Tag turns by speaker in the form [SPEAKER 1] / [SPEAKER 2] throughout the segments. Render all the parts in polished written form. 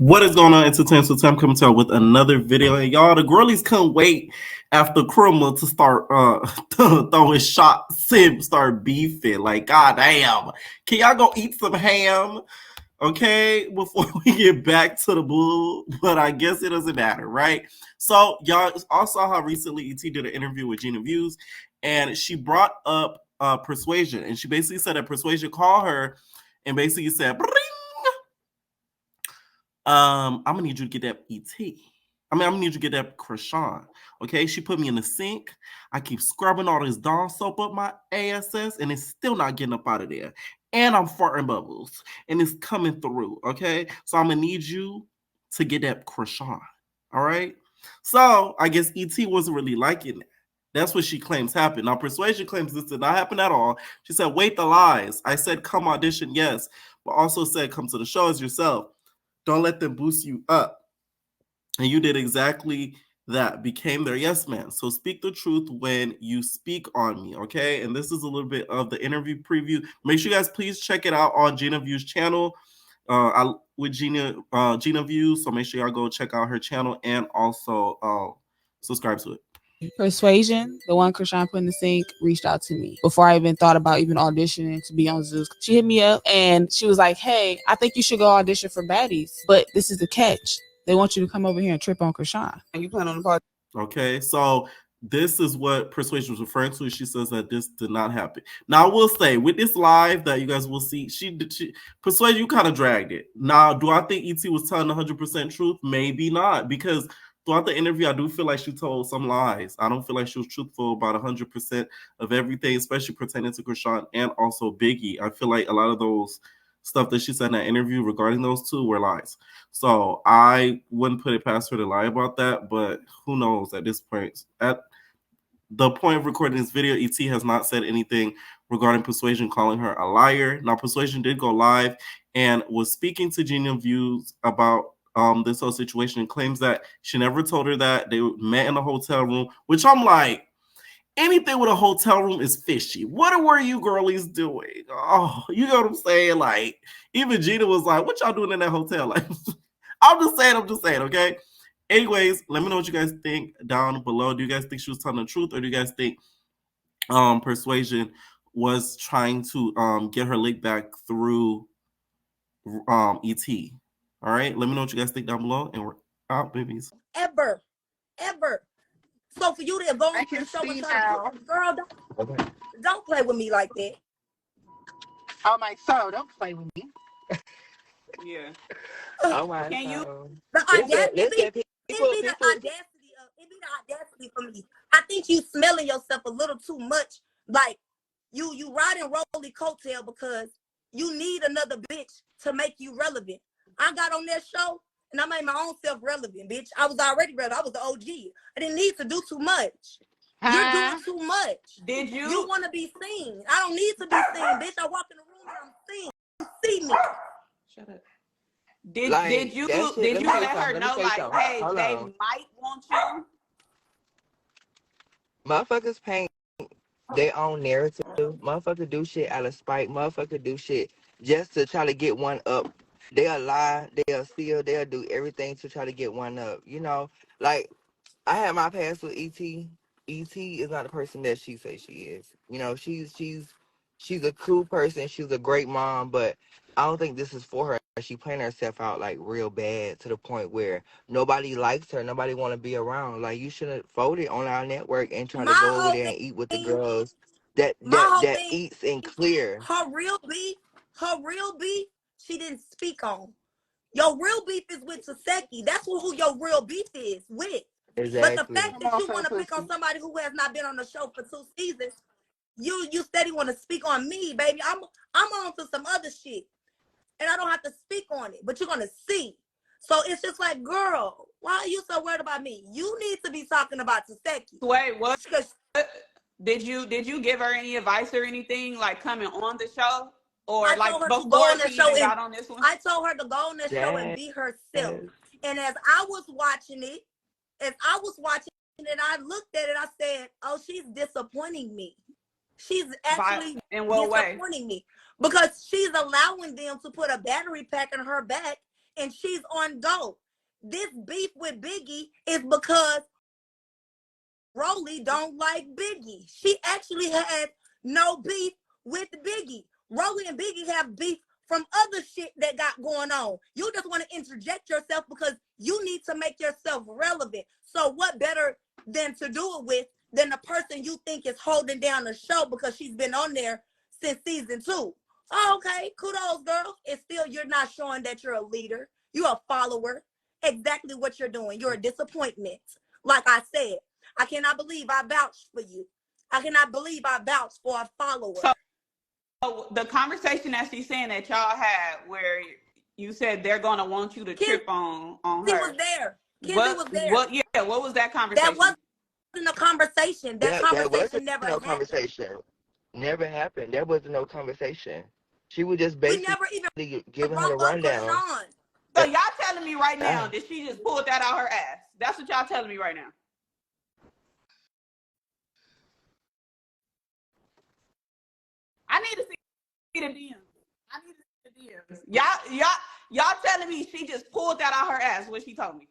[SPEAKER 1] What is going on, Entertainment? So I'm coming to with another video, and y'all, the girlies couldn't wait after Kruma to start throwing shots and start beefing. Like, goddamn, can y'all go eat some ham, okay, before we get back to the bull? But I guess it doesn't matter, right? So y'all also saw how recently ET did an interview with Gina Views, and she brought up Persuasion, and she basically said that Persuasion called her and basically said, I'm gonna need you to get that ET. I'm gonna need you to get that Krishan. Okay, she put me in the sink. I keep scrubbing all this Dawn soap up my ASS, and it's still not getting up out of there. And I'm farting bubbles, and it's coming through. Okay, so I'm gonna need you to get that Krishan. All right. So I guess ET wasn't really liking it. That's what she claims happened. Now, Persuasion claims this did not happen at all. She said, wait, the lies. I said, come audition, yes, but also said, come to the show as yourself. Don't let them boost you up. And you did exactly that. Became their yes man. So speak the truth when you speak on me, okay? And this is a little bit of the interview preview. Make sure you guys please check it out on Gina Views' channel. With Gina Views. So make sure y'all go check out her channel and also subscribe to it.
[SPEAKER 2] Persuasion, the one Krishan put in the sink, reached out to me before I even thought about even auditioning to be on Zeus. She hit me up and she was like, hey, I think you should go audition for Baddies, but this is the catch. They want you to come over here and trip on Krishan. And you plan on the party.
[SPEAKER 1] Okay, so this is what Persuasion was referring to. She says that this did not happen. Now, I will say, with this live that you guys will see, she Persuasion, you kind of dragged it. Now, do I think ET was telling 100% truth? Maybe not, because throughout the interview, I do feel like she told some lies. I don't feel like she was truthful about 100% of everything, especially pertaining to Krishan and also Biggie. I feel like a lot of those stuff that she said in that interview regarding those two were lies. So I wouldn't put it past her to lie about that, but who knows at this point. At the point of recording this video, ET has not said anything regarding Persuasion calling her a liar. Now, Persuasion did go live and was speaking to Gina Views about this whole situation and claims that she never told her that. They met in a hotel room, which I'm like, anything with a hotel room is fishy. What were you girlies doing? Oh, you know what I'm saying? Like, even Gina was like, what y'all doing in that hotel? Like, I'm just saying, okay? Anyways, let me know what you guys think down below. Do you guys think she was telling the truth, or do you guys think Persuasion was trying to get her lick back through ET? All right, let me know what you guys think down below, and we're out, babies.
[SPEAKER 3] Ever. So for you to go on the show and try to girl, don't play with me like that.
[SPEAKER 4] Oh my soul, don't play with me.
[SPEAKER 2] Yeah.
[SPEAKER 4] Oh my
[SPEAKER 2] Can you?
[SPEAKER 3] The audacity, it be the audacity for me. I think you smelling yourself a little too much. Like you riding Rolly coattail because you need another bitch to make you relevant. I got on that show and I made my own self relevant, bitch. I was already relevant. I was the OG. I didn't need to do too much. You're doing too much.
[SPEAKER 2] Did you?
[SPEAKER 3] You want to be seen. I don't need to be seen, bitch. I walk in the room and I'm seen. You see me.
[SPEAKER 2] Shut up. Did you let her know, like, hey, they might want you?
[SPEAKER 4] Motherfuckers paint their own narrative. Motherfucker do shit out of spite. Motherfucker do shit just to try to get one up. They'll lie, they'll steal, they'll do everything to try to get one up. You know, like, I had my past with E.T. E.T. is not the person that she says she is. You know, she's a cool person. She's a great mom, but I don't think this is for her. She playing herself out like real bad to the point where nobody likes her. Nobody want to be around. Like, you should have folded on our network and try to go over there and eat with the girls that eats and clear.
[SPEAKER 3] Her real beef, she didn't speak on. Your real beef is with Taseki. That's who your real beef is with.
[SPEAKER 4] Exactly.
[SPEAKER 3] But the fact that you want to pick on somebody who has not been on the show for 2 seasons, you steady want to speak on me, baby. I'm on to some other shit, and I don't have to speak on it. But you're gonna see. So it's just like, girl, why are you so worried about me? You need to be talking about Taseki.
[SPEAKER 2] Wait, what? Did you give her any advice or anything, like coming on the show? Or like before she even got on this one?
[SPEAKER 3] I told her to go on the show and be herself. And as I was watching it, I looked at it, I said, oh, she's disappointing me. She's actually disappointing me. Because she's allowing them to put a battery pack in her back and she's on go. This beef with Biggie is because Rolly don't like Biggie. She actually has no beef with Biggie. Rolly and Biggie have beef from other shit that got going on. You just want to interject yourself because you need to make yourself relevant. So what better than to do it with than the person you think is holding down the show because she's been on there since season 2. Oh, okay, kudos, girl. It's still, you're not showing that you're a leader. You're a follower. Exactly what you're doing. You're a disappointment. Like I said, I cannot believe I vouched for you. I cannot believe I vouched for a follower.
[SPEAKER 5] So the conversation that she's saying that y'all had where you said they're going to want you to trip on her.
[SPEAKER 3] He was there. Kenzie was there.
[SPEAKER 5] What was that conversation?
[SPEAKER 3] That wasn't a conversation. That conversation never happened.
[SPEAKER 4] Conversation. Never happened. There was no conversation. She was just basically giving her the rundown.
[SPEAKER 5] So y'all telling me right now that she just pulled that out her ass. That's what y'all telling me right now. I need to see the DMs. I need to see the DMs. Y'all telling me she just pulled that out her ass, what she told me.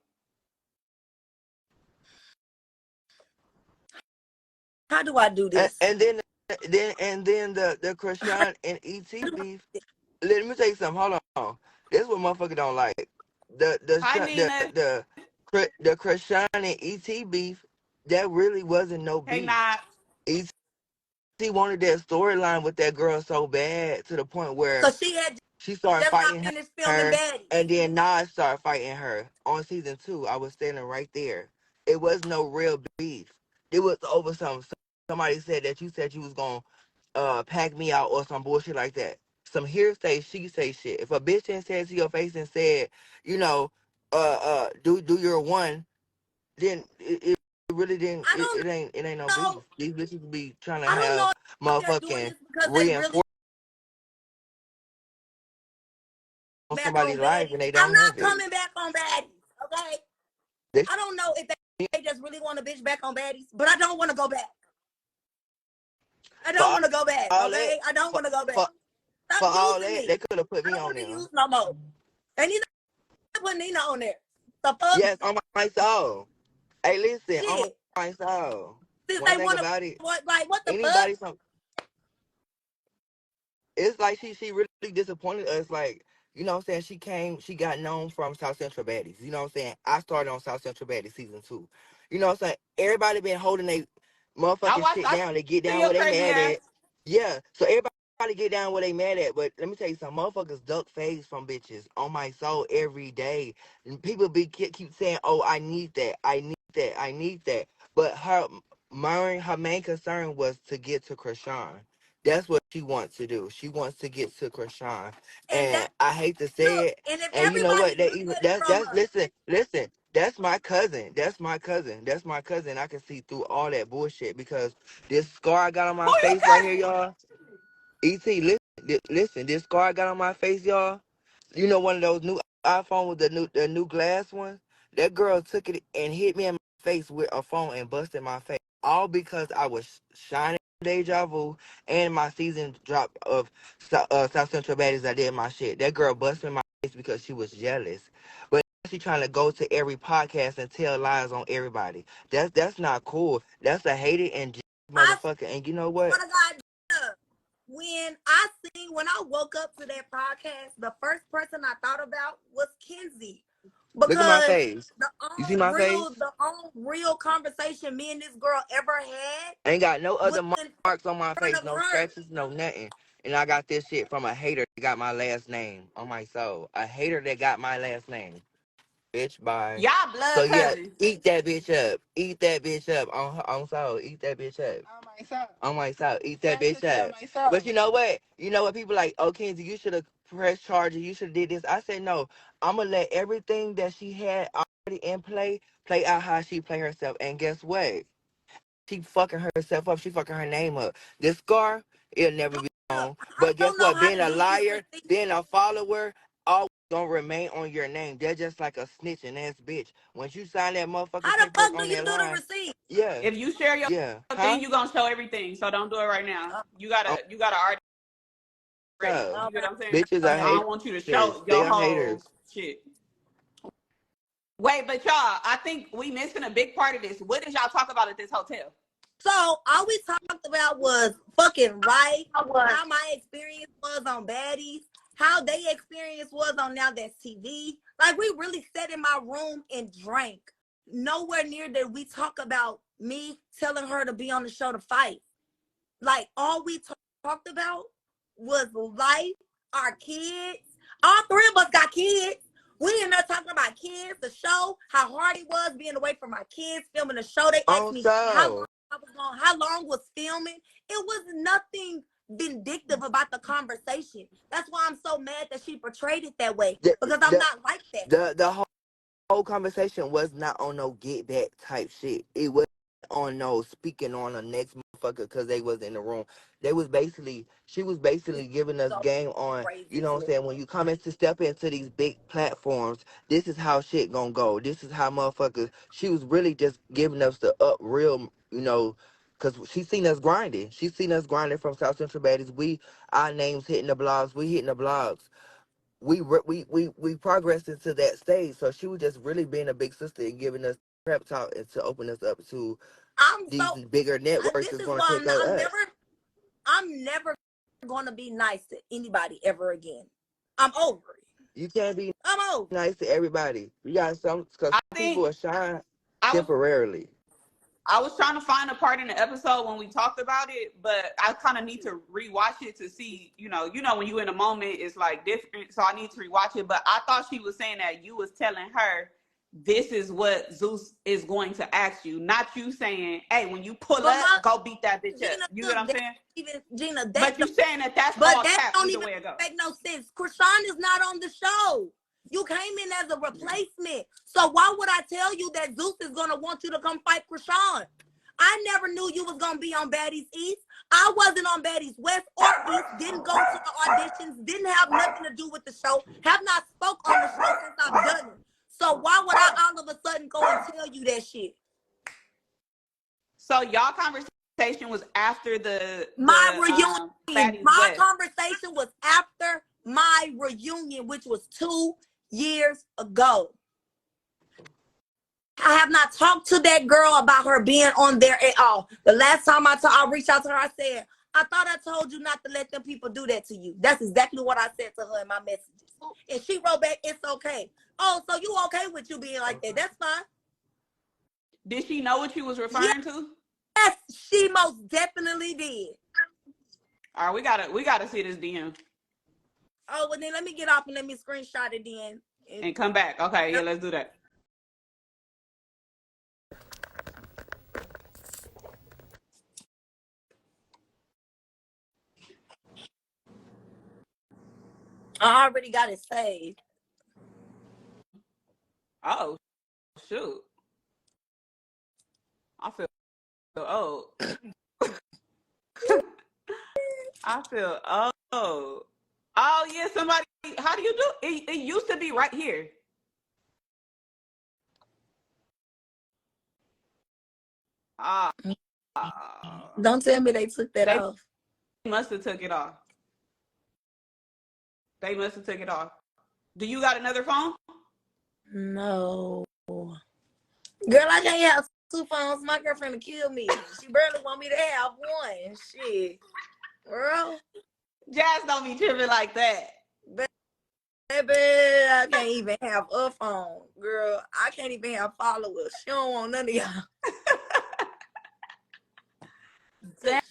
[SPEAKER 3] How do I do this?
[SPEAKER 4] And then the Krishan and ET beef. Let me tell you something. Hold on. This is what motherfucker don't like. The Krishan and ET beef. That really wasn't no beef. ET wanted that storyline with that girl so bad to the point where she started fighting her, and then Nas started fighting her on season 2. I was standing right there. It was no real beef. It was over somebody said that you said you was gonna pack me out or some bullshit like that. Some hearsay, she say shit. If a bitch didn't say it to your face and said, you know, do your one, then it really didn't. It ain't no beef. These bitches be trying to have motherfucking reinforce somebody's life and they don't.
[SPEAKER 3] I'm not coming back on Baddies, okay? I don't know if they just really want a bitch back on Baddies, but I don't want to go back. I don't want to go back, okay? I don't want to go back.
[SPEAKER 4] For all that, they could have put me on there.
[SPEAKER 3] No more. They need to put Nina on there. The fuck?
[SPEAKER 4] Yes, on my soul. Hey, listen, on my soul.
[SPEAKER 3] Since they want about it, what the fuck?
[SPEAKER 4] It's like she really disappointed us. Like, you know what I'm saying? She got known from South Central Baddies. You know what I'm saying? I started on South Central Baddies season 2. You know what I'm saying? Everybody been holding their motherfucking shit down. They get down where they mad at. Yeah, so everybody get down where they mad at. But let me tell you something. Motherfuckers duck phase from bitches on my soul every day. And people keep saying, oh, I need that. I need that. I need that. But her main concern was to get to Krishan. That's what she wants to do. She wants to get to Krishan. And I hate to say it. And you know what? Listen. That's my cousin. That's my cousin. I can see through all that bullshit because this scar I got on my face right here, y'all. ET, listen. This scar I got on my face, y'all. You know one of those new iPhone with the new glass one? That girl took it and hit me in my face with a phone and busted my face. All because I was shining Deja Vu and my season drop of South Central Baddies. I did my shit. That girl busted my face because she was jealous. But she trying to go to every podcast and tell lies on everybody. That's not cool. That's a hated and motherfucker. And you know what?
[SPEAKER 3] When I woke up to that podcast, the first person I thought about was Kenzie.
[SPEAKER 4] Because look at my face. You see my face?
[SPEAKER 3] The only real conversation me and this girl ever had.
[SPEAKER 4] Ain't got no other marks on my face, no scratches, no nothing. And I got this shit from a hater that got my last name on my soul. A hater that got my last name. Bitch, bye.
[SPEAKER 5] Y'all blood cousins.
[SPEAKER 4] Eat that bitch up. Eat that bitch up on soul. Eat that bitch up. On my soul. Eat that bitch up. But you know what? You know what? People like, oh, Kenzie, you should have pressed charges. You should have did this. I said, no. I'm going to let everything that she had already in play out how she play herself. And guess what? She fucking herself up. She fucking her name up. This scar, it'll never be gone. But guess what? Being a liar, being a follower, all gonna remain on your name. They're just like a snitching ass bitch. Once you sign that motherfucker,
[SPEAKER 3] how the fuck do you do the receipt?
[SPEAKER 4] Yeah.
[SPEAKER 5] If you share your thing, you gonna show everything. So don't do it right now. You gotta already
[SPEAKER 4] No.
[SPEAKER 5] You get what I'm saying?
[SPEAKER 4] Bitches are
[SPEAKER 5] I
[SPEAKER 4] haters.
[SPEAKER 5] don't want you to show
[SPEAKER 4] They
[SPEAKER 5] your
[SPEAKER 4] are
[SPEAKER 5] whole
[SPEAKER 4] haters.
[SPEAKER 5] shit. Wait, but y'all, I think we missing a big part of this. What did y'all talk about at this hotel?
[SPEAKER 3] So all we talked about was fucking life, how my experience was on Baddies, how they experience was on Now That's TV. Like, we really sat in my room and drank. Nowhere near did we talk about me telling her to be on the show to fight. Like, all we talked about was life, our kids. All three of us got kids. We in there talking about kids, the show, how hard it was being away from my kids, filming the show. They asked me how long was filming. It was nothing vindictive about the conversation. That's why I'm so mad that she portrayed it that way, because I'm not like that.
[SPEAKER 4] The whole conversation was not on no get back type shit. It was on no speaking on the next motherfucker because they was in the room. She was basically giving us game on, you know what I'm saying, when you come in to step into these big platforms, this is how shit gonna go. This is how motherfuckers, she was really just giving us the up real, you know, because she seen us grinding. She seen us grinding from South Central Baddies. Our names hitting the blogs. We hitting the blogs. We progressed into that stage. So she was just really being a big sister and giving us prep talk and to open us up to these bigger networks that's going to take over us.
[SPEAKER 3] I'm never going to be nice to anybody ever again. I'm over it.
[SPEAKER 4] You can't be
[SPEAKER 3] I'm over.
[SPEAKER 4] nice to everybody. You got some, because people are shy temporarily.
[SPEAKER 5] I was trying to find a part in the episode when we talked about it, but I kind of need to rewatch it to see, you know, when you in a moment, it's like different. So I need to rewatch it. But I thought she was saying that you was telling her this is what Zeus is going to ask you, not you saying, hey, when you pull up, go beat that bitch up. You get what I'm saying?
[SPEAKER 3] Gina,
[SPEAKER 5] but you saying that's all cap either way it goes.
[SPEAKER 3] Make no sense. Krishan is not on the show. You came in as a replacement. So why would I tell you that Zeus is going to want you to come fight Krishan? I never knew you was going to be on Baddies East. I wasn't on Baddies West or East. Didn't go to the auditions. Didn't have nothing to do with the show. Have not spoke on the show since I've done it. So why would I all of a sudden go and tell you that shit?
[SPEAKER 5] So y'all conversation was after
[SPEAKER 3] my reunion. My conversation was after my reunion, which was 2 years ago. I have not talked to that girl about her being on there at all. The last time I reached out to her, I said, I thought I told you not to let them people do that to you. That's exactly what I said to her in my messages. And she wrote back, it's okay. Oh, so you okay with you being like that? That's fine.
[SPEAKER 5] Did she know what you was referring to?
[SPEAKER 3] Yes, she most definitely did.
[SPEAKER 5] All right, we gotta see this DM.
[SPEAKER 3] Oh, well then let me get off and let me screenshot it then.
[SPEAKER 5] And come back. Okay, yeah, let's do that.
[SPEAKER 3] I already got it saved.
[SPEAKER 5] Oh, shoot. I feel old. I feel old. Oh, yeah, somebody, how do you do it? It used to be right here.
[SPEAKER 3] Don't tell me they took that off.
[SPEAKER 5] They must have took it off. They must have took it off. Do you got another phone?
[SPEAKER 3] No. Girl, I can't have 2 phones. My girlfriend will kill me. She barely want me to have one. Shit. Girl.
[SPEAKER 5] Jazz don't be tripping like that.
[SPEAKER 3] Baby, I can't even have a phone. Girl, I can't even have followers. She don't want none of y'all.
[SPEAKER 5] Dang.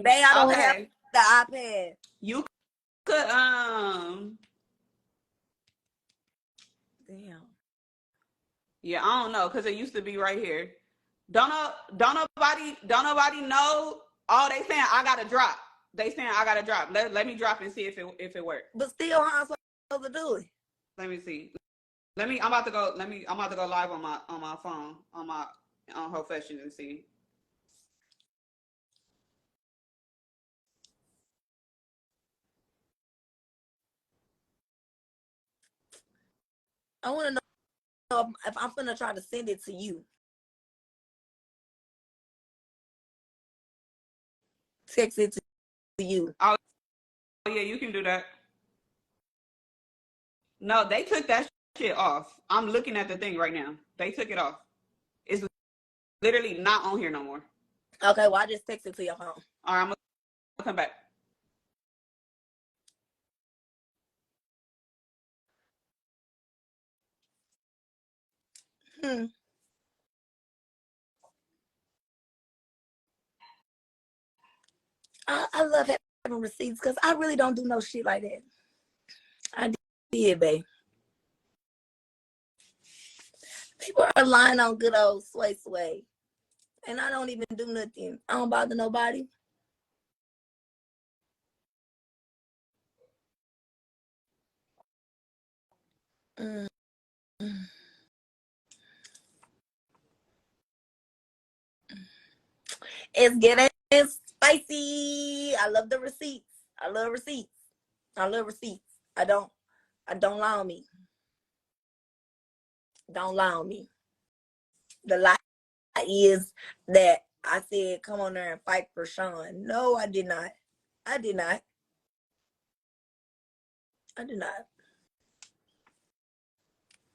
[SPEAKER 3] They don't have the iPad.
[SPEAKER 5] You could
[SPEAKER 3] Damn.
[SPEAKER 5] Yeah, I don't know, because it used to be right here. Don't nobody know. Oh, they saying I gotta drop. They saying I gotta drop. Let me drop and see if it works.
[SPEAKER 3] But still, how am I supposed to do it?
[SPEAKER 5] Let me see. I'm about to go live on my phone, on her fashion and see.
[SPEAKER 3] I want to know if I'm gonna try to send it to you. Text it to you.
[SPEAKER 5] Oh, yeah, you can do that. No, they took that shit off. I'm looking at the thing right now. They took it off. It's literally not on here no more.
[SPEAKER 3] Okay, well, I just texted to your phone.
[SPEAKER 5] All right, I'm gonna come back.
[SPEAKER 3] I love having receipts because I really don't do no shit like that. I did, babe. People are lying on good old sway. And I don't even do nothing. I don't bother nobody. Mm. It's getting spicy. I love the receipts. I love receipts. I love receipts. I don't lie on me. Don't lie on me. The lie is that I said, come on there and fight for Sean. No, I did not. I did not. I did not.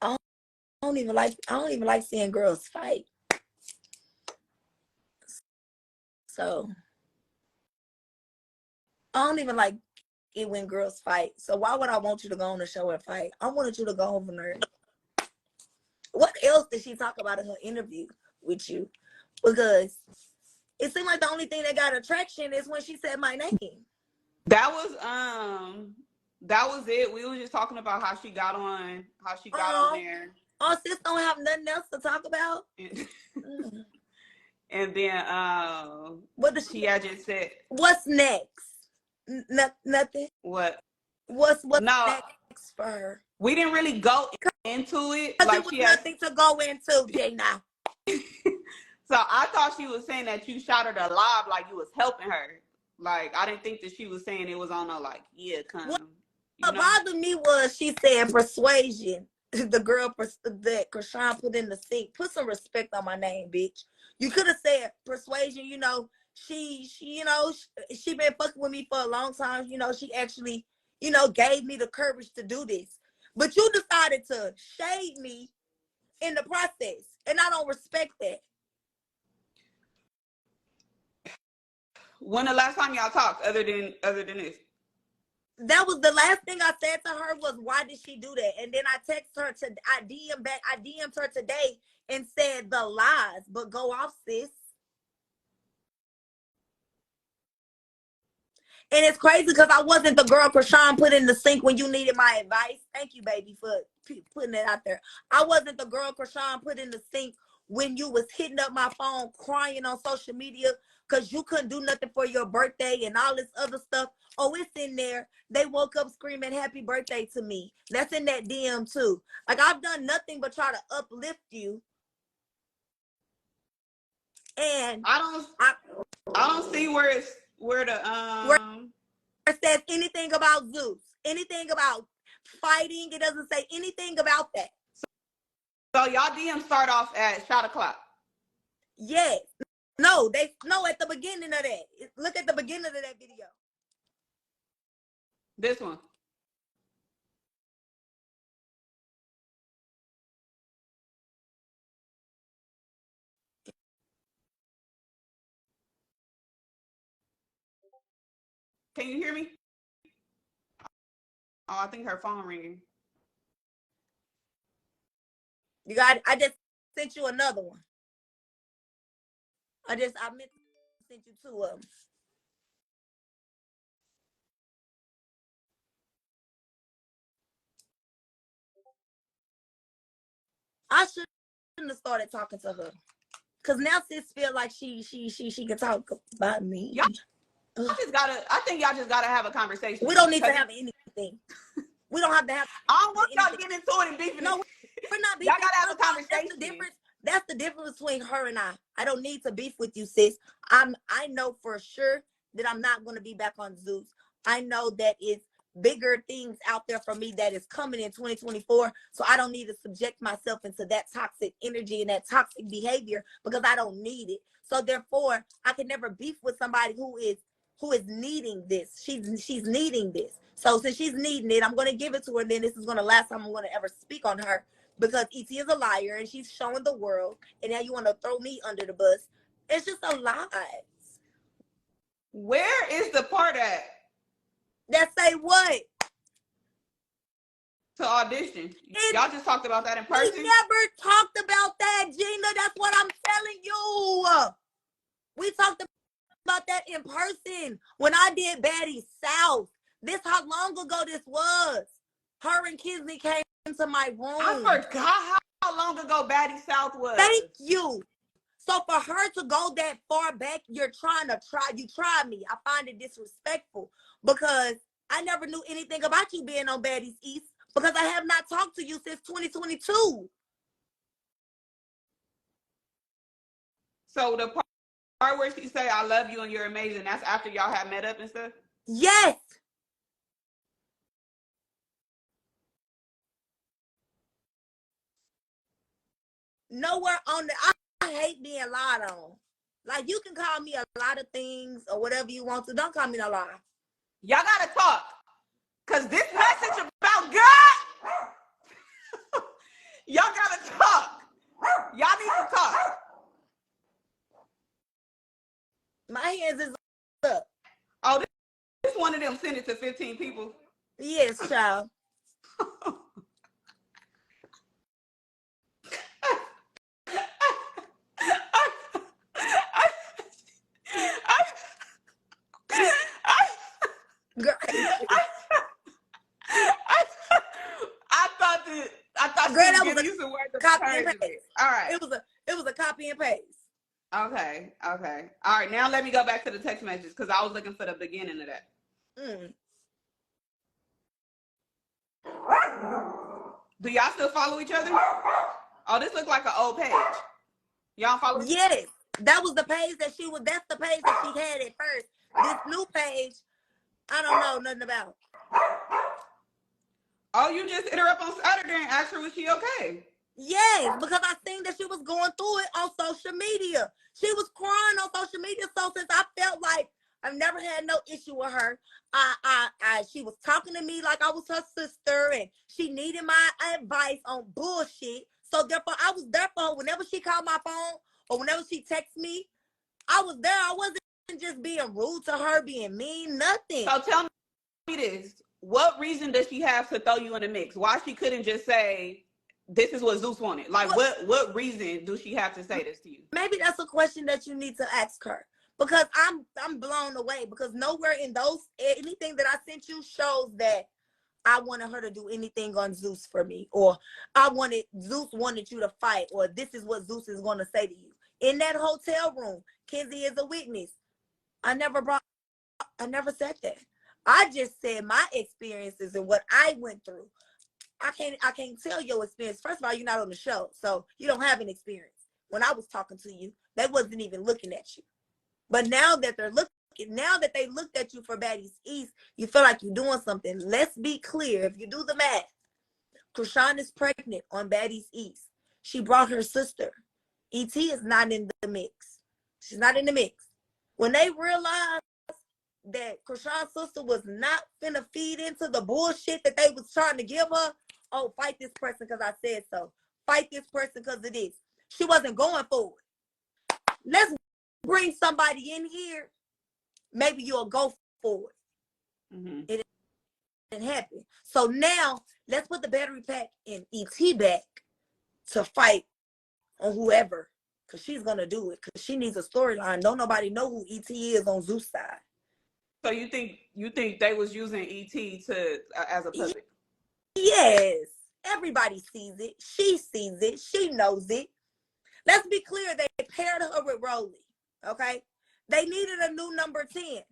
[SPEAKER 3] I don't even like seeing girls fight. So I don't even like it when girls fight. So why would I want you to go on the show and fight? I wanted you to go over there. What else did she talk about in her interview with you? Because it seemed like the only thing that got attraction is when she said my name.
[SPEAKER 5] That was it. We were just talking about how she got on there.
[SPEAKER 3] Oh, sis don't have nothing else to talk about.
[SPEAKER 5] And then
[SPEAKER 3] what does
[SPEAKER 5] she had just said?
[SPEAKER 3] What's next? Nothing.
[SPEAKER 5] What?
[SPEAKER 3] What's next for her?
[SPEAKER 5] We didn't really go into it.
[SPEAKER 3] Like there was nothing to go into, Jay. Now.
[SPEAKER 5] So I thought she was saying that you shot her alive, like you was helping her. Like I didn't think that she was saying it was on a like come.
[SPEAKER 3] What bothered me was she said Persuasion. The girl that Krishan put in the sink. Put some respect on my name, bitch. You could have said Persuasion. You know, she been fucking with me for a long time. You know, she actually, gave me the courage to do this. But you decided to shade me in the process, and I don't respect that.
[SPEAKER 5] When the last time y'all talked, other than this?
[SPEAKER 3] That was the last thing I said to her was, why did she do that? And then I DM'd her today and said the lies, but go off, sis. And it's crazy because I wasn't the girl Krishan put in the sink when you needed my advice. Thank you, baby, for putting it out there. I wasn't the girl Krishan put in the sink when you was hitting up my phone crying on social media because you couldn't do nothing for your birthday and all this other stuff. Oh, it's in there. They woke up screaming happy birthday to me. That's in that DM too. Like, I've done nothing but try to uplift you. And
[SPEAKER 5] I don't see where it
[SPEAKER 3] says anything about Zeus, anything about fighting. It doesn't say anything about that.
[SPEAKER 5] So y'all DM start off at shot o'clock.
[SPEAKER 3] Yes. No, at the beginning of that. Look at the beginning of that video.
[SPEAKER 5] This one. Can you hear me? Oh, I think her phone ringing.
[SPEAKER 3] I just sent you another one. I meant to send you two of them. I shouldn't have started talking to her. Cause now sis feel like she can talk about me.
[SPEAKER 5] I think y'all just gotta have a conversation.
[SPEAKER 3] We don't need to have anything. We don't have to have.
[SPEAKER 5] I don't want y'all getting into it and beefing.
[SPEAKER 3] No, we're not beefing.
[SPEAKER 5] Y'all gotta have a conversation.
[SPEAKER 3] That's the difference between her and I. I don't need to beef with you, sis. I know for sure that I'm not going to be back on Zeus. I know that it's bigger things out there for me that is coming in 2024. So I don't need to subject myself into that toxic energy and that toxic behavior because I don't need it. So therefore, I can never beef with somebody who is who is needing this. She's needing this. So since she's needing it, I'm going to give it to her. Then this is going to last time I'm going to ever speak on her, because ET is a liar and she's showing the world. And now you want to throw me under the bus. It's just a lie.
[SPEAKER 5] Where is the part at?
[SPEAKER 3] That say what?
[SPEAKER 5] To audition. Y'all just talked about that in person?
[SPEAKER 3] We never talked about that, Gina. That's what I'm telling you. We talked about that in person when I did Baddies South. This how long ago this was. Her and Kisley came into my room.
[SPEAKER 5] I forgot how long ago Baddies South was.
[SPEAKER 3] Thank you. So for her to go that far back, you tried me. I find it disrespectful because I never knew anything about you being on Baddies East because I have not talked to you since 2022.
[SPEAKER 5] So the part where she say, I love you and you're amazing, that's after y'all had met up and stuff?
[SPEAKER 3] Yes. Nowhere on the, I hate being lied on. Like, you can call me a lot of things or whatever you want to. Don't call me no lie.
[SPEAKER 5] Y'all gotta talk. Cause this message about God, y'all gotta talk. Y'all need to talk.
[SPEAKER 3] My hands is up.
[SPEAKER 5] Oh, this one of them sent it to 15 people.
[SPEAKER 3] Yes, child. Girl.
[SPEAKER 5] I thought
[SPEAKER 3] Girl,
[SPEAKER 5] she
[SPEAKER 3] that
[SPEAKER 5] was
[SPEAKER 3] was
[SPEAKER 5] giving you some words of
[SPEAKER 3] copy and
[SPEAKER 5] encouragement.
[SPEAKER 3] paste.
[SPEAKER 5] All right.
[SPEAKER 3] It was a copy and paste.
[SPEAKER 5] Okay. All right, now let me go back to the text messages because I was looking for the beginning of that. Do y'all still follow each other? Oh, this looks like an old page. Y'all follow?
[SPEAKER 3] Yes, that was the page that that's the page that she had at first. This new page, I don't know nothing about.
[SPEAKER 5] Oh, you just hit her up on Saturday and asked her was she okay?
[SPEAKER 3] Yes, because I seen that she was going through it on social media. She was crying on social media. So since I felt like I've never had no issue with her, she was talking to me like I was her sister, and she needed my advice on bullshit. So therefore, I was there for her whenever she called my phone or whenever she texted me. I was there. I wasn't just being rude to her, being mean, nothing.
[SPEAKER 5] So tell me this. What reason does she have to throw you in the mix? Why she couldn't just say, this is what Zeus wanted? Like, what reason do she have to say this to you?
[SPEAKER 3] Maybe that's a question that you need to ask her. Because I'm blown away. Because nowhere in anything that I sent you shows that I wanted her to do anything on Zeus for me. Or Zeus wanted you to fight. Or this is what Zeus is going to say to you. In that hotel room, Kenzie is a witness. I never said that. I just said my experiences and what I went through. I can't tell your experience. First of all, you're not on the show, so you don't have an experience. When I was talking to you, they wasn't even looking at you. But now that they looked at you for Baddies East, you feel like you're doing something. Let's be clear. If you do the math, Krishan is pregnant on Baddies East. She brought her sister. ET is not in the mix. She's not in the mix. When they realized that Krishan's sister was not finna feed into the bullshit that they was trying to give her, oh, fight this person because I said so. Fight this person because of this. She wasn't going for it. Let's bring somebody in here. Maybe you'll go for it.
[SPEAKER 5] Mm-hmm.
[SPEAKER 3] It didn't happen. So now let's put the battery pack in ET back to fight on whoever, because she's gonna do it. Because she needs a storyline. Don't nobody know who ET is on Zeus' side.
[SPEAKER 5] So you think they was using ET to as a puppet?
[SPEAKER 3] Yes. Everybody sees it. She sees it. She knows it. Let's be clear. They paired her with Rolly. Okay? They needed a new number 10.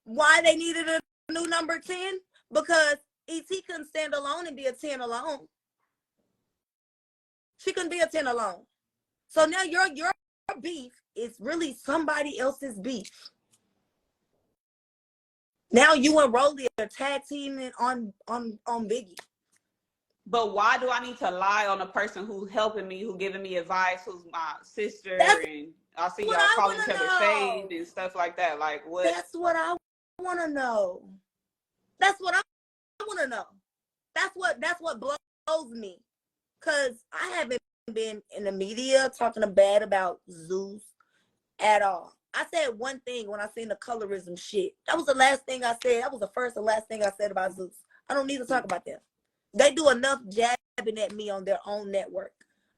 [SPEAKER 3] Why they needed a new number 10? Because ET couldn't stand alone and be a 10 alone. She couldn't be a 10 alone. So now your beef is really somebody else's beef. Now you and Rolly are tag teaming on Biggie.
[SPEAKER 5] But why do I need to lie on a person who's helping me, who's giving me advice, who's my sister, and I see y'all calling each other shade and stuff like that? Like what?
[SPEAKER 3] That's what I want to know. That's what I want to know. That's what blows me. Cause I haven't been in the media talking bad about Zeus at all. I said one thing when I seen the colorism shit. That was the last thing I said. That was the first and last thing I said about Zeus. I don't need to talk about them. They do enough jabbing at me on their own network.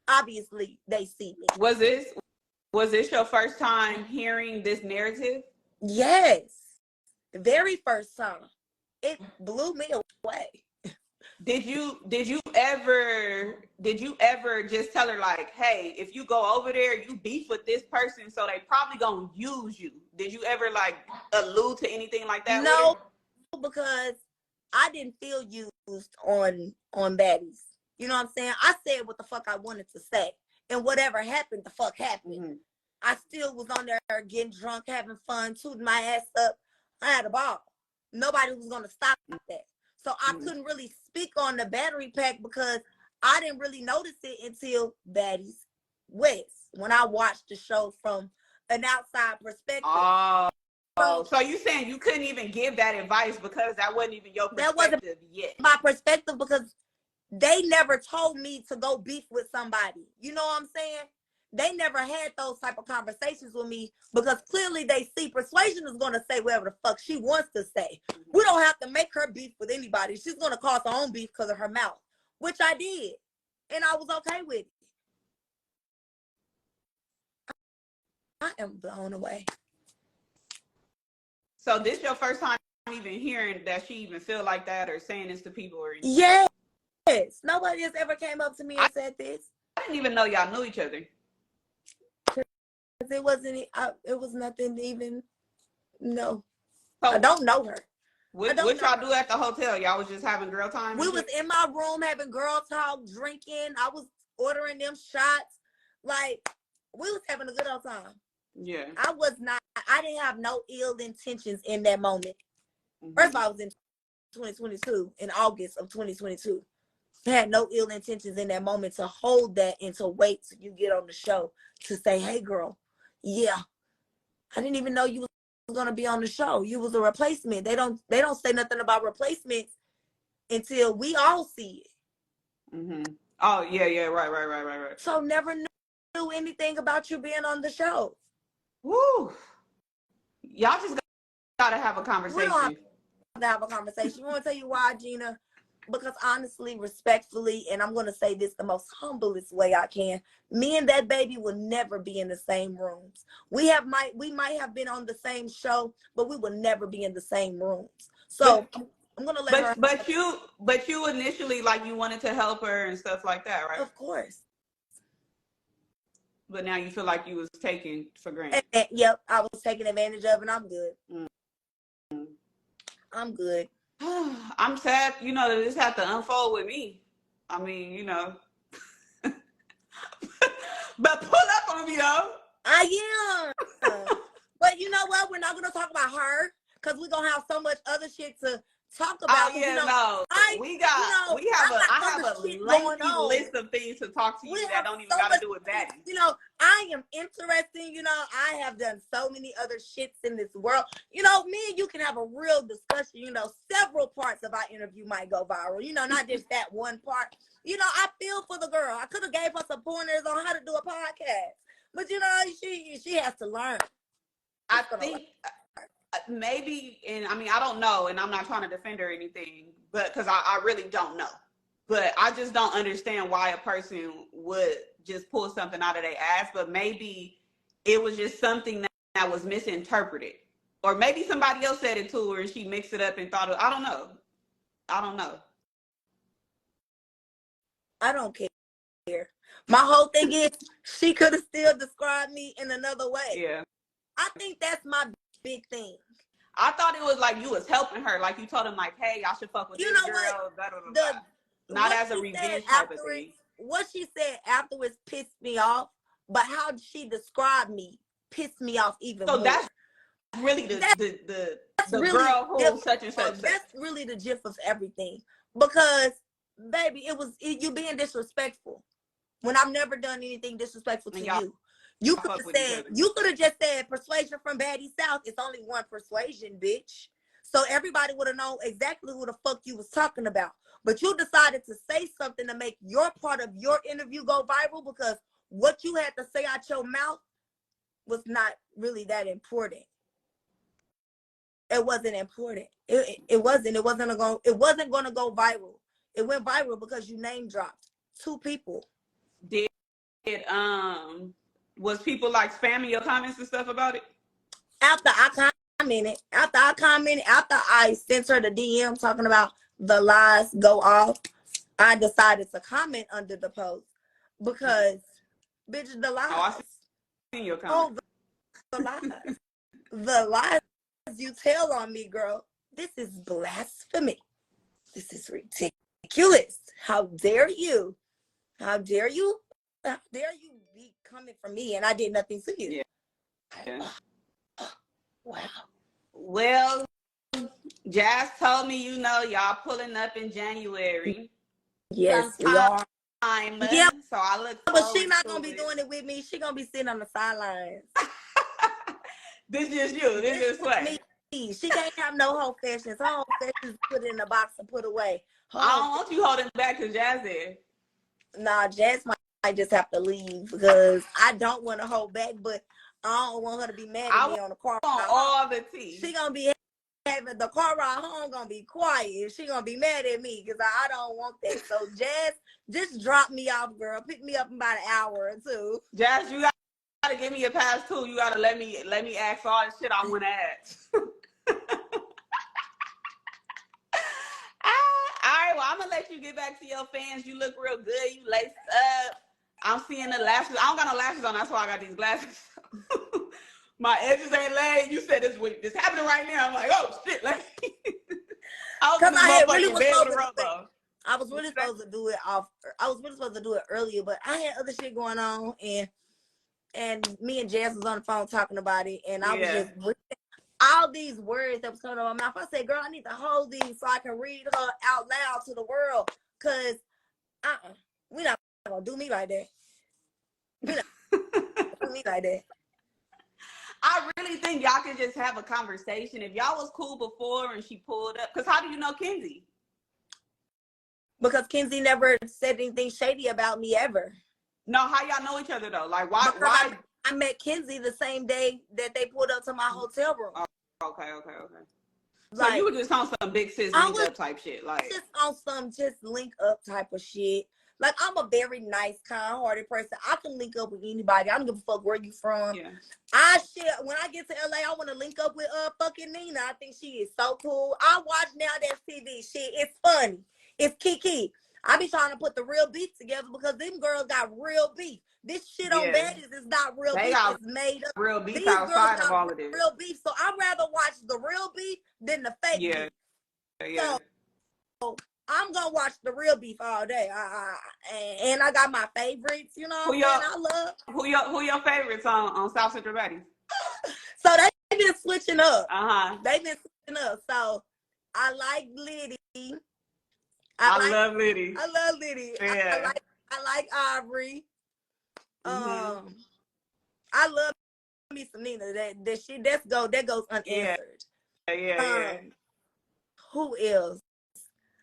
[SPEAKER 3] Obviously, they see me.
[SPEAKER 5] Was this your first time hearing this narrative?
[SPEAKER 3] Yes. The very first time. It blew me away.
[SPEAKER 5] Did you ever just tell her like, hey, if you go over there, you beef with this person, so they probably gonna use you? Did you ever like allude to anything like that?
[SPEAKER 3] No, because I didn't feel used on Baddies. You know what I'm saying? I said what the fuck I wanted to say, and whatever happened, the fuck happened. Mm-hmm. I still was on there getting drunk, having fun, tooting my ass up. I had a ball. Nobody was gonna stop that. So I couldn't really speak on the battery pack because I didn't really notice it until Baddies West, when I watched the show from an outside perspective.
[SPEAKER 5] Oh, so you saying you couldn't even give that advice because that wasn't even your perspective
[SPEAKER 3] that wasn't
[SPEAKER 5] yet?
[SPEAKER 3] My perspective, because they never told me to go beef with somebody. You know what I'm saying? They never had those type of conversations with me because clearly they see Persuasion is going to say whatever the fuck she wants to say. We don't have to make her beef with anybody. She's going to cause her own beef because of her mouth, which I did. And I was okay with it. I am blown away.
[SPEAKER 5] So this your first time even hearing that she even feel like that or saying this to people or anything?
[SPEAKER 3] Yes. Nobody has ever came up to me and said this.
[SPEAKER 5] I didn't even know y'all knew each other.
[SPEAKER 3] It was nothing even, no.
[SPEAKER 5] So,
[SPEAKER 3] I don't know her.
[SPEAKER 5] What y'all do at the hotel? Y'all was just having girl time?
[SPEAKER 3] We was in my room having girl talk, drinking. I was ordering them shots. Like, we was having a good old time.
[SPEAKER 5] Yeah.
[SPEAKER 3] I didn't have no ill intentions in that moment. Mm-hmm. First of all, I was in 2022, in August of 2022. I had no ill intentions in that moment to hold that and to wait till you get on the show to say, hey girl, yeah, I didn't even know you was gonna be on the show. You was a replacement. They don't say nothing about replacements until we all see it.
[SPEAKER 5] Mm-hmm. Oh yeah, right.
[SPEAKER 3] So never knew anything about you being on the show.
[SPEAKER 5] Woo! Y'all just gotta have a conversation.
[SPEAKER 3] We don't have to have a conversation. You want to tell you why, Gina? Because honestly, respectfully, and I'm going to say this the most humblest way I can, me and that baby will never be in the same rooms. We might have been on the same show, but we will never be in the same rooms. So I'm going to let her.
[SPEAKER 5] But you initially, like, you wanted to help her and stuff like that, right?
[SPEAKER 3] Of course.
[SPEAKER 5] But now you feel like you was taken for granted.
[SPEAKER 3] Yep, I was taken advantage of, and I'm good. Mm-hmm. I'm good.
[SPEAKER 5] I'm sad, that this had to unfold with me. I mean, but pull up on me, though.
[SPEAKER 3] I am. But you know what? We're not going to talk about her because we're going to have so much other shit to talk about.
[SPEAKER 5] Oh, yeah, I have a lengthy list of things to talk to you that don't even got to do with that.
[SPEAKER 3] I am interesting. I have done so many other shits in this world. Me and you can have a real discussion. Several parts of our interview might go viral. Not just that one part. I feel for the girl. I could have gave her some pointers on how to do a podcast. But, she has to learn.
[SPEAKER 5] I think maybe, and I mean, I don't know, and I'm not trying to defend her or anything, but because I really don't know. But I just don't understand why a person would just pull something out of their ass. But maybe it was just something that was misinterpreted. Or maybe somebody else said it to her and she mixed it up and thought I don't know. I
[SPEAKER 3] don't care. My whole thing is she could have still described me in another way.
[SPEAKER 5] Yeah.
[SPEAKER 3] I think that's my big thing.
[SPEAKER 5] I thought it was like you was helping her. Like you told him like, hey, y'all should fuck with this girl. Blah, blah, blah. Not as a revenge type of thing.
[SPEAKER 3] What she said afterwards pissed me off, but how she described me pissed me off even more. So
[SPEAKER 5] that's really the girl who such and such.
[SPEAKER 3] That's really the gist of everything. Because, baby, you being disrespectful. When I've never done anything disrespectful to you. You could have just said Persuasion from Baddies South. It's only one Persuasion, bitch. So everybody would have known exactly who the fuck you was talking about. But you decided to say something to make your part of your interview go viral because what you had to say out your mouth was not really that important. It wasn't important. It wasn't going to go viral. It went viral because you name dropped 2 people.
[SPEAKER 5] Did was people like spamming your comments and stuff about it?
[SPEAKER 3] After I sent her the DM talking about the lies go off, I decided to comment under the post because, bitch, the lies.
[SPEAKER 5] Oh, I seen your comment.
[SPEAKER 3] The lies. The lies you tell on me, girl. This is blasphemy. This is ridiculous. How dare you? How dare you? How dare you be coming for me and I did nothing to you?
[SPEAKER 5] Yeah.
[SPEAKER 3] Wow.
[SPEAKER 5] Well, Jazz told me, y'all pulling up in January.
[SPEAKER 3] Yes, we are.
[SPEAKER 5] Yeah. So I look forward.
[SPEAKER 3] But she not gonna be doing it with me. She gonna be sitting on the sidelines.
[SPEAKER 5] This is you. This is what.
[SPEAKER 3] She can't have no whole fashions. Her whole fashions put in a box and put away.
[SPEAKER 5] I don't want you holding back because Jazz there.
[SPEAKER 3] Nah, Jazz might just have to leave because I don't want to hold back, but I don't want her to be mad at me on the car.
[SPEAKER 5] I want all the tea.
[SPEAKER 3] She gonna be having the car ride home, gonna be quiet. She gonna be mad at me because I don't want that. So Jazz, just drop me off, girl. Pick me up in about an hour or 2.
[SPEAKER 5] Jazz, you gotta give me a pass too. You gotta let me ask all the shit I want to ask. All right, well, I'm gonna let you get back to your fans. You look real good. You laced up. I'm seeing the lashes. I don't got no lashes on. That's why I got these glasses. My edges ain't laid. You said this happening right now. I'm like, oh shit, like. I was really supposed to do it off. I was really supposed to do it earlier, but I had other shit going on, and me and Jazz was on the phone talking about it, and I was just all these words that was coming out of my mouth. I said, girl, I need to hold these so I can read her out loud to the world, because we're not gonna do me like that. We're not gonna do me like that. I really think y'all could just have a conversation. If y'all was cool before and she pulled up, because how do you know Kenzie?
[SPEAKER 3] Because Kenzie never said anything shady about me ever.
[SPEAKER 5] No, how y'all know each other though? Like why?
[SPEAKER 3] I met Kenzie the same day that they pulled up to my hotel room.
[SPEAKER 5] Oh, okay. So
[SPEAKER 3] Like,
[SPEAKER 5] you were just on some big sis link up type shit, like
[SPEAKER 3] just on some just link up type of shit. Like, I'm a very nice, kind-hearted person. I can link up with anybody. I don't give a fuck where you from.
[SPEAKER 5] Yeah.
[SPEAKER 3] When I get to LA, I want to link up with fucking Nina. I think she is so cool. I watch Now That's TV shit. It's funny. It's Kiki. I be trying to put the real beef together because them girls got real beef. This shit on Baddies is not real beef. It's made up.
[SPEAKER 5] Real beef
[SPEAKER 3] These
[SPEAKER 5] outside
[SPEAKER 3] girls
[SPEAKER 5] of all of this.
[SPEAKER 3] Real beef. So I'd rather watch the real beef than the fake beef.
[SPEAKER 5] Yeah.
[SPEAKER 3] So I'm gonna watch the real beef all day. And I got my favorites, you know.
[SPEAKER 5] Who your favorites on South Central Baddies?
[SPEAKER 3] So they've been switching up.
[SPEAKER 5] They've
[SPEAKER 3] been switching up. So I like Liddy.
[SPEAKER 5] I love Liddy.
[SPEAKER 3] Yeah. I like Aubrey. I love me some Nina. That goes unanswered.
[SPEAKER 5] Yeah.
[SPEAKER 3] Who else?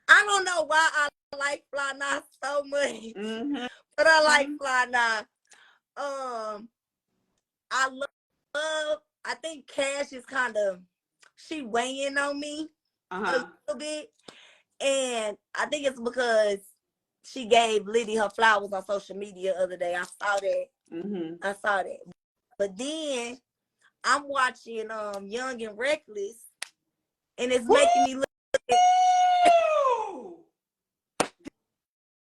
[SPEAKER 3] I don't know why I like Fly Nah so much, but I like Fly Nah. I love. I think Cash is she weighing on me a little bit, and I think it's because she gave Liddy her flowers on social media the other day. I saw that. But then I'm watching Young and Reckless, and it's making me look at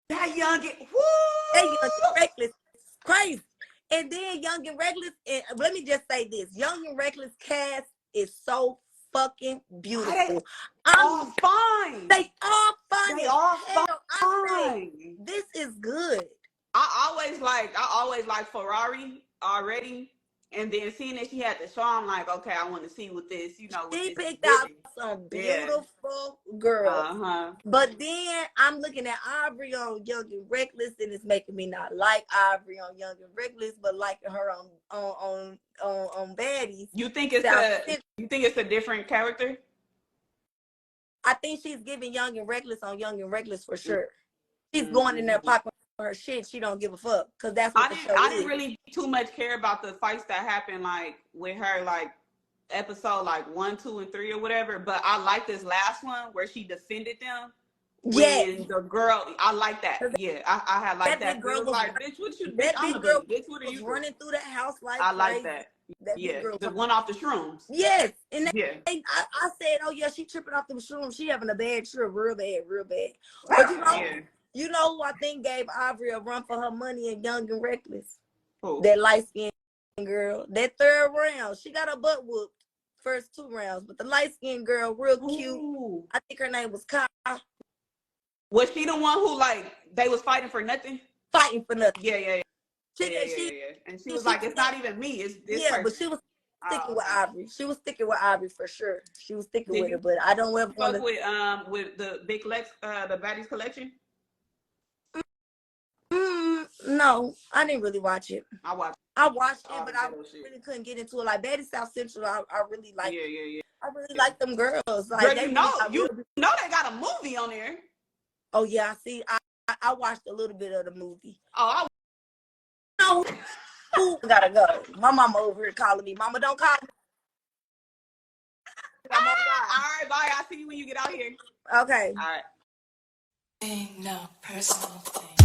[SPEAKER 5] that Young and
[SPEAKER 3] Reckless is crazy. And then Young and Reckless, and let me just say this, Young and Reckless cast is so fucking beautiful.
[SPEAKER 5] All fine.
[SPEAKER 3] They all fine.
[SPEAKER 5] They all
[SPEAKER 3] fine. This is good.
[SPEAKER 5] I always like Ferrari already. And then seeing that she had the show, I'm like, okay, I want to see what this,
[SPEAKER 3] She picked out some beautiful girls. But then I'm looking at Aubrey on Young and Reckless, and it's making me not like Aubrey on Young and Reckless, but liking her on Baddies.
[SPEAKER 5] You think it's a different character?
[SPEAKER 3] I think she's giving Young and Reckless on Young and Reckless for sure. She's going in there popping her shit. She don't give a fuck because that's what the show is.
[SPEAKER 5] I didn't really too much care about the fights that happened like with her like episode like 1, 2, and 3 or whatever. But I like this last one where she defended them. When the girl, I like that. Yeah, I had like that. Girl was like, bitch, what you? Bitch, I'm a bitch. What are you
[SPEAKER 3] running through that house like?
[SPEAKER 5] I like that. Yeah, the one off the shrooms.
[SPEAKER 3] Yes, and I said, oh yeah, she tripping off them shrooms. She having a bad trip, real bad. But you know who I think gave Aubrey a run for her money in Young and Reckless?
[SPEAKER 5] Who?
[SPEAKER 3] That light skinned girl. That third round, she got her butt whooped. First 2 rounds, but the light skinned girl, real cute. I think her name was Kyle.
[SPEAKER 5] Was she the one who like they was fighting for nothing?
[SPEAKER 3] Fighting for nothing.
[SPEAKER 5] Yeah. And she was like, it's not even me. It's this person.
[SPEAKER 3] But she was sticking with Aubrey. She was sticking with Aubrey for sure. She was sticking with her, but I don't ever want
[SPEAKER 5] to with the big the Baddies collection.
[SPEAKER 3] No, I didn't really watch it.
[SPEAKER 5] I watched
[SPEAKER 3] it, but I really couldn't get into it. Like Baddies South Central, I really like.
[SPEAKER 5] Yeah.
[SPEAKER 3] I really like them girls. Like
[SPEAKER 5] girl,
[SPEAKER 3] they
[SPEAKER 5] you know they got a movie on there.
[SPEAKER 3] Oh yeah, see, I watched a little bit of the movie.
[SPEAKER 5] Oh,
[SPEAKER 3] I gotta go. My mama over here calling me. Mama, don't call me.
[SPEAKER 5] All right, bye. I'll see you when you get out here.
[SPEAKER 3] Okay.
[SPEAKER 5] All right.
[SPEAKER 6] Ain't no personal thing.